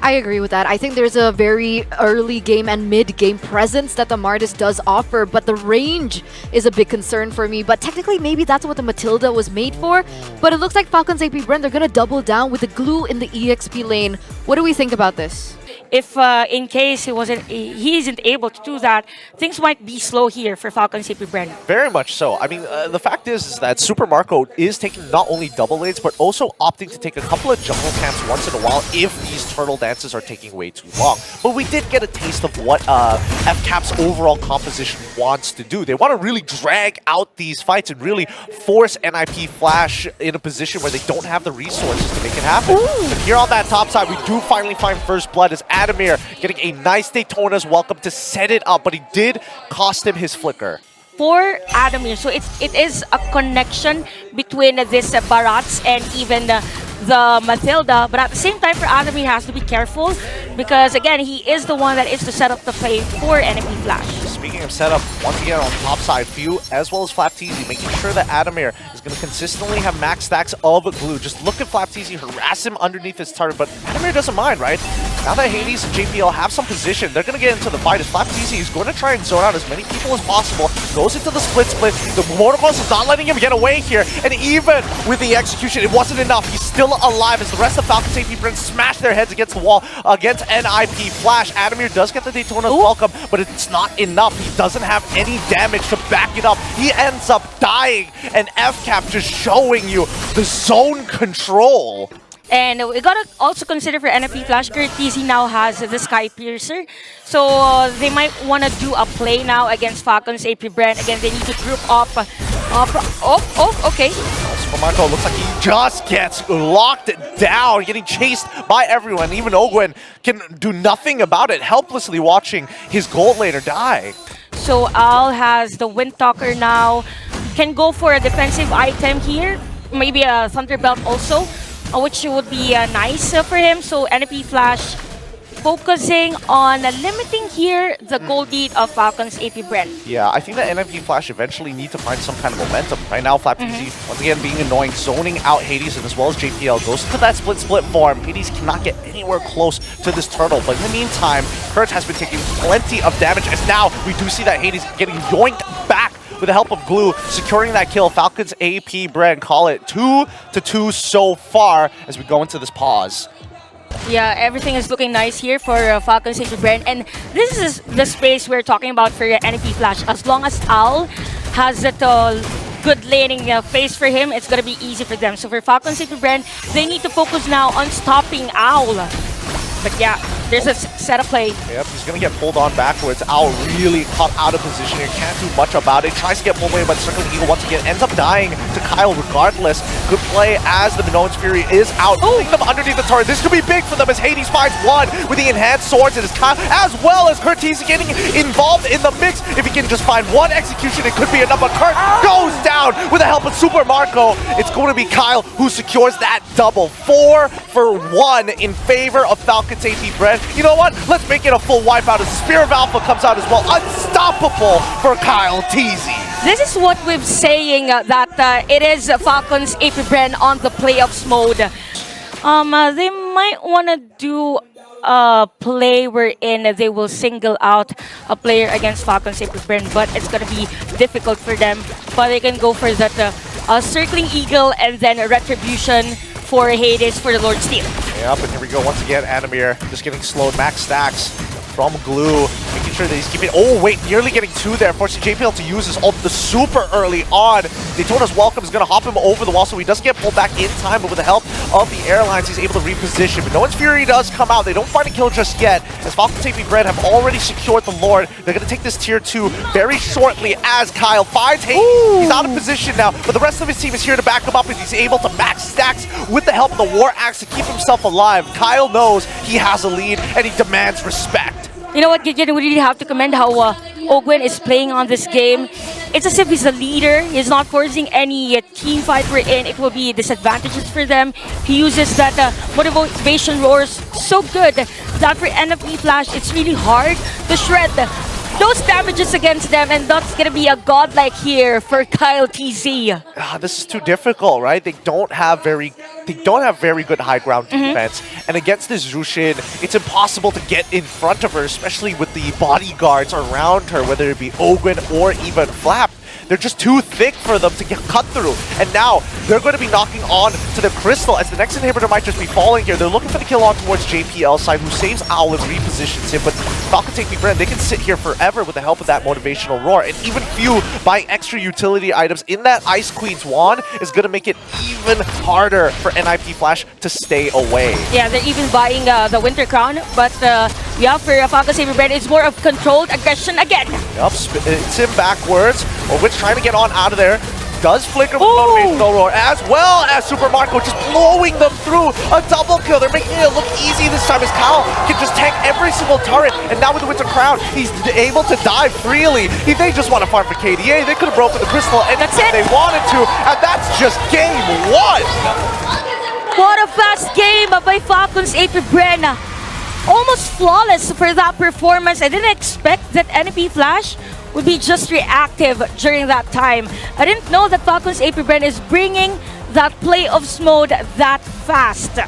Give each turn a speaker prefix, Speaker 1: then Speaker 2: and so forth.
Speaker 1: I agree with that. I think there's a very early game and mid-game presence that the Martis does offer, but the range is a big concern for me. But technically, maybe that's what the Matilda was made for. But it looks like Falcons AP Bren, they're going to double down with the glue in the EXP lane. What do we think about this?
Speaker 2: If in case he isn't able to do that, things might be slow here for Falcons AP Bren.
Speaker 3: Very much so. I mean, the fact is that Super Marco is taking not only double lanes, but also opting to take a couple of jungle camps once in a while if these turtle dances are taking way too long. But we did get a taste of what FCAP's overall composition wants to do. They want to really drag out these fights and really force NIP Flash in a position where they don't have the resources to make it happen. But here on that top side, we do finally find first blood as Adamir getting a nice Daytona's welcome to set it up, but he did cost him his flicker.
Speaker 2: For Adamir, so it is a connection between this Barats and even the Matilda, but at the same time for Adamir, he has to be careful because again, he is the one that is to set up the play for NIP Flash.
Speaker 3: Speaking of setup, once again on top side, Few as well as Flapteezy, making sure that Adamir is going to consistently have max stacks of glue. Just look at Flapteezy, harass him underneath his turret, but Adamir doesn't mind, right? Now that Hades and JPL have some position, they're going to get into the fight as Flapteezy is going to try and zone out as many people as possible. Goes into the split. The Motocross is not letting him get away here, and even with the execution, it wasn't enough. He's still alive as the rest of Falcons AP Bren smash their heads against the wall against NIP Flash. Adamir does get the Daytona's welcome, but it's not enough. He doesn't have any damage to back it up. He ends up dying, and FCAP just showing you the zone control.
Speaker 2: And we gotta also consider for NFP Flash, Curtis now has the Sky Piercer. So they might want to do a play now against Falcons AP Bren. Again, they need to group up. Okay.
Speaker 3: Super Marco looks like he just gets locked down, getting chased by everyone. Even Ogwen can do nothing about it, helplessly watching his gold laner die.
Speaker 2: So Al has the Windtalker now. Can go for a defensive item here. Maybe a Thunderbelt also, which would be nice for him. So NFP Flash focusing on limiting here the gold lead of Falcons AP Bren.
Speaker 3: Yeah, I think that NFP Flash eventually need to find some kind of momentum. Right now, Flapteezy, once again, being annoying, zoning out Hades and as well as JPL, goes into that split form. Hades cannot get anywhere close to this turtle, but in the meantime, Kurt has been taking plenty of damage, as now we do see that Hades getting yoinked back with the help of Glue, securing that kill. Falcons AP Bren call it 2-2 so far as we go into this pause.
Speaker 2: Yeah, everything is looking nice here for Falcons AP Bren, and this is the space we're talking about for NFP Flash. As long as Al has that good laning phase for him, it's gonna be easy for them. So for Falcons AP Bren, they need to focus now on stopping Owl. But yeah, there's a setup play.
Speaker 3: Yep, he's going to get pulled on backwards. Owl really caught out of position here. Can't do much about it. Tries to get pulled away by the Circling Eagle once again. Ends up dying to Kyle regardless. Good play as the Minoan's Fury is out. Pulling them underneath the turret. This could be big for them as Hades finds one with the enhanced swords. It is Kyle as well as Curtis getting involved in the mix. If he can just find one execution, it could be enough. But Kurt goes down with the help of Super Marco. It's going to be Kyle who secures that double. 4 for 1 in favor of Falcons AP Bren. You know what? Let's make it a full wipeout as Spear of Alpha comes out as well. Unstoppable for Kyle Teasy.
Speaker 2: This is what we're saying that it is Falcons AP Bren on the playoffs mode. They might want to do a play wherein they will single out a player against Falcons AP Bren, but it's going to be difficult for them. But they can go for that Circling Eagle and then a Retribution for Hades for the Lord Steel.
Speaker 3: Yep, and here we go once again. Adamir just getting slowed. Max stacks from Glue, making sure that he's keeping. Oh wait, nearly getting 2 there, forcing JPL to use his ult super early on. Daytona's welcome is going to hop him over the wall, so he doesn't get pulled back in time, but with the help of the airlines, he's able to reposition. But Minoan's Fury does come out. They don't find a kill just yet, as Falcons AP Bren have already secured the Lord. They're going to take this tier 2 very shortly as Kyle finds Hades. He's out of position now, but the rest of his team is here to back him up as he's able to max stacks with the help of the War Axe to keep himself alive. Kyle knows he has a lead, and he demands respect.
Speaker 2: You know what, Gideon, we really have to commend how Ogwen is playing on this game. It's as if he's the leader. He's not forcing any team fight we're in. It will be disadvantages for them. He uses that motivation roars so good that for NFP Flash, it's really hard to shred those damages against them, and that's gonna be a godlike here for Kyle TZ.
Speaker 3: This is too difficult, right? They don't have very good high ground defense, and against this Zushin, it's impossible to get in front of her, especially with the bodyguards around her, whether it be Ogren or even Flap. They're just too thick for them to get cut through. And now they're going to be knocking on to the Crystal as the next inhibitor might just be falling here. They're looking for the kill on towards JPL side, who saves Owl and repositions him. But Falcons take Bren. They can sit here forever with the help of that motivational roar. And even Few buying extra utility items in that Ice Queen's wand is going to make it even harder for NIP Flash to stay away.
Speaker 2: Yeah, they're even buying the Winter Crown, but yeah, for Falcons Bren, it's more of controlled aggression again.
Speaker 3: Yup, it's him backwards. Which trying to get on out of there. Does flicker with motivational roar, as well as Super Marco just blowing them through a double kill. They're making it look easy this time as Kyle can just tank every single turret. And now with the Winter Crown, he's able to dive freely. If they just want to farm for KDA, they could have broken the Crystal anytime they wanted to. And that's just game one.
Speaker 2: What a fast game by Falcons Bren. Almost flawless for that performance. I didn't expect that NP Flash would be just reactive during that time. I didn't know that Falcons Bren is bringing that playoffs mode that fast.